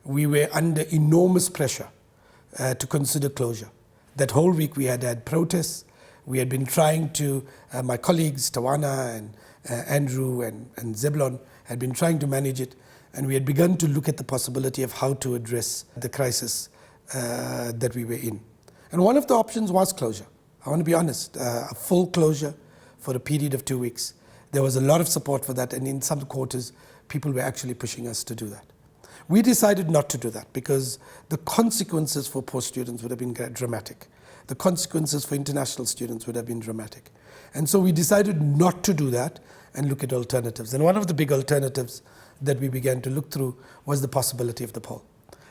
we were under enormous pressure to consider closure. That whole week we had protests. We had been trying to, my colleagues, Tawana and Andrew and Zeblon, had been trying to manage it, and we had begun to look at the possibility of how to address the crisis that we were in. And one of the options was closure. I want to be honest, a full closure for a period of 2 weeks. There was a lot of support for that, and in some quarters, people were actually pushing us to do that. We decided not to do that because the consequences for poor students would have been dramatic. The consequences for international students would have been dramatic. And so we decided not to do that and look at alternatives. And one of the big alternatives that we began to look through was the possibility of the poll.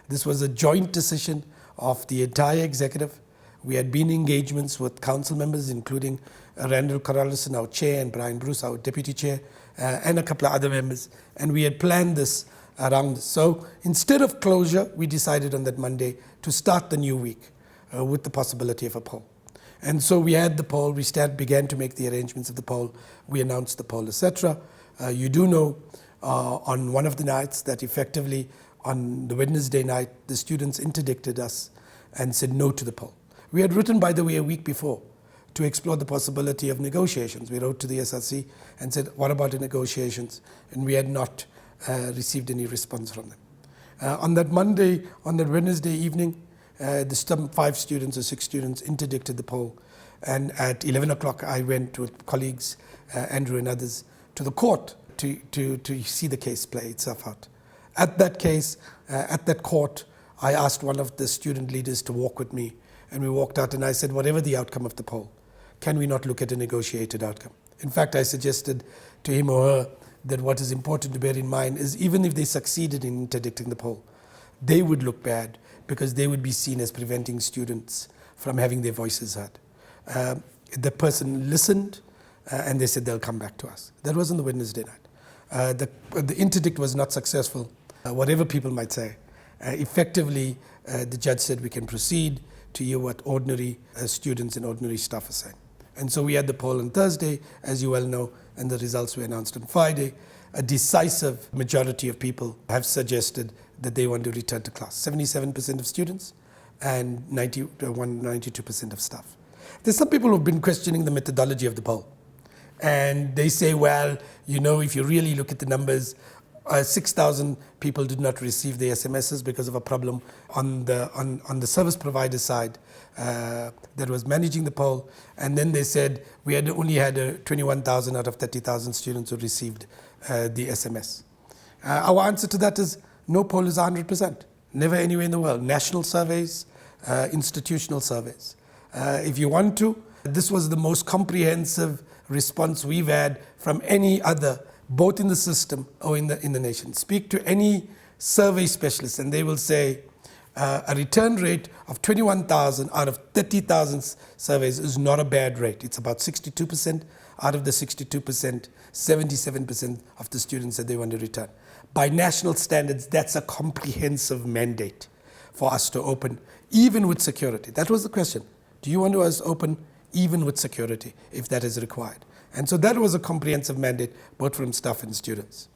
This was a joint decision of the entire executive. We had been in engagements with council members, including Randall Corralison, our chair, and Brian Bruce, our deputy chair, and a couple of other members. And we had planned this around this. So instead of closure, we decided on that Monday to start the new week with the possibility of a poll. And so we had the poll, we began to make the arrangements of the poll, we announced the poll, etc. You do know on one of the nights that effectively on the Wednesday night, the students interdicted us and said no to the poll. We had written, by the way, a week before to explore the possibility of negotiations. We wrote to the SRC and said, what about the negotiations? And we had not received any response from them. On that Wednesday evening, the 5 students or 6 students interdicted the poll. And at 11 o'clock, I went with colleagues, Andrew and others, to the court to see the case play itself out. At that court, I asked one of the student leaders to walk with me. And we walked out and I said, whatever the outcome of the poll, can we not look at a negotiated outcome? In fact, I suggested to him or her that what is important to bear in mind is even if they succeeded in interdicting the poll, they would look bad because they would be seen as preventing students from having their voices heard. The person listened and they said they'll come back to us. That was on the Wednesday night. The interdict was not successful, whatever people might say. Effectively, the judge said we can proceed to hear what ordinary students and ordinary staff are saying. And so we had the poll on Thursday, as you well know, and the results were announced on Friday. A decisive majority of people have suggested that they want to return to class. 77% of students and 92% of staff. There's some people who've been questioning the methodology of the poll. And they say, well, you know, if you really look at the numbers, 6,000 people did not receive the SMSs because of a problem on the service provider side that was managing the poll. And then they said we had only had 21,000 out of 30,000 students who received the SMS. Our answer to that is no poll is 100%. Never anywhere in the world. National surveys, institutional surveys. If you want to, this was the most comprehensive response we've had from any other, both in the system or in the nation. Speak to any survey specialist and they will say a return rate of 21,000 out of 30,000 surveys is not a bad rate. It's about 62%. Out of the 62%, 77% of the students said they want to return. By national standards, that's a comprehensive mandate for us to open, even with security. That was the question. Do you want us open even with security, if that is required? And so that was a comprehensive mandate, both from staff and students.